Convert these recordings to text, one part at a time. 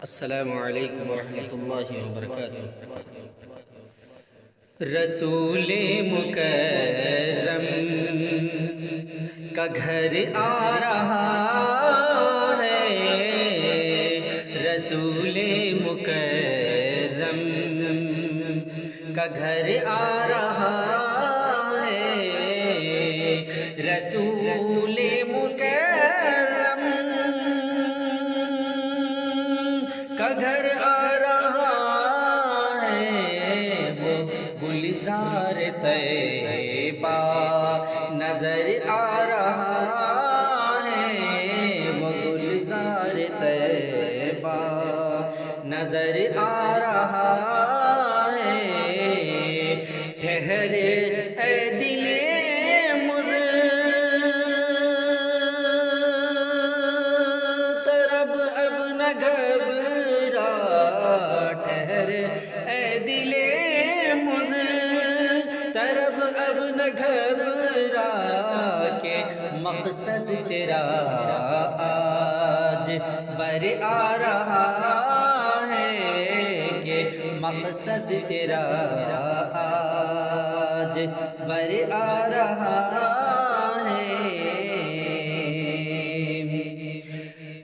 السلام علیکم ورحمۃ اللہ وبرکاتہ۔ رسول مکرم کا گھر آ رہا ہے، رسول مکرم کا گھر آ رہا ہے، رسول مکرم کا گھر آ رہا ہے، وہ گلزار طیبہ نظر آ رہا ہے، وہ گلزار طیبہ نظر آ رہا ہے۔ ٹھہر اے دل مضطرب اب نہ گھبرا، ٹھہر اے دل مضطرب اب نہ گھبرا، کہ مقصد تیرا آج بر آ رہا ہے، کہ مقصد تیرا آج بر آ رہا ہے۔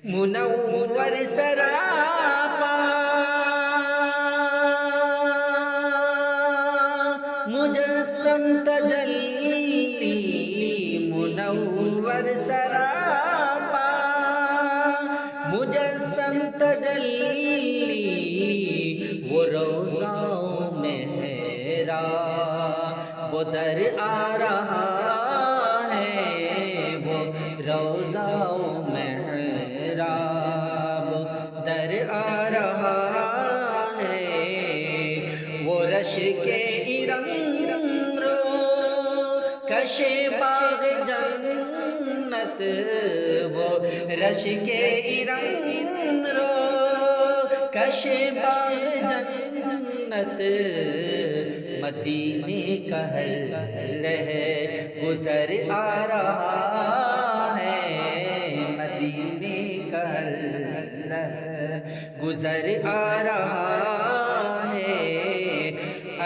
منور سراپا مجسم تجلی، منور سراپا مجسم تجلی، وہ روضہ مہرا وہ در آ رہا ہے، وہ روضہ مہرا در آ رہا ہے۔ وہ رش کے ارم رو کش باغ جنت، وہ رش کے ارم رو کش باغ جنت، مدینے کا ہر رہ گزر آ رہا ہے، مدینے کا ہر رہ گزر آ رہا ہے۔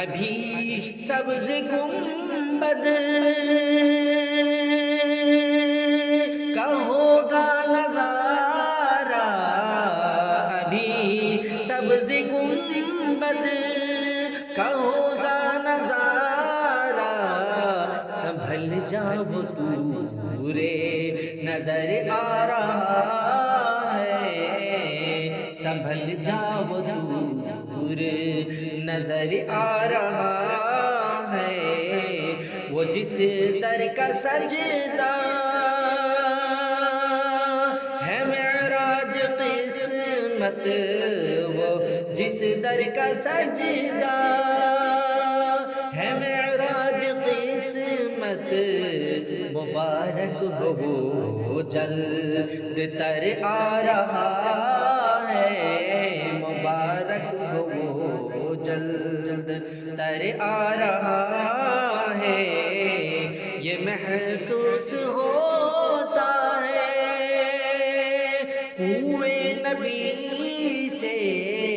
ابھی سبز گنبد کا ہوگا نظارہ، ابھی سبز گنبد کا ہوگا نظارہ، سنبھل جاؤ تورے نظر آ رہا ہے، سنبھل جاؤ دور نظر آ رہا ہے۔ وہ جس در کا سجدہ ہے معراج قسمت، وہ جس در کا سجدہ ہے معراج قسمت، مبارک ہو وہ جلد تر آ رہا ہے، مبارک ہو وہ جلد تر آ رہا ہے۔ یہ محسوس ہوتا ہے کوئے نبی سے،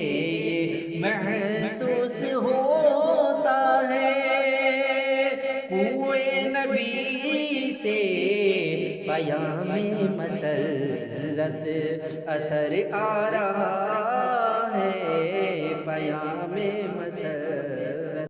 یہ محسوس ہوتا ہے کوئے نبی سے، پیام مسرت اثر آ رہا ہے، پیام مسرت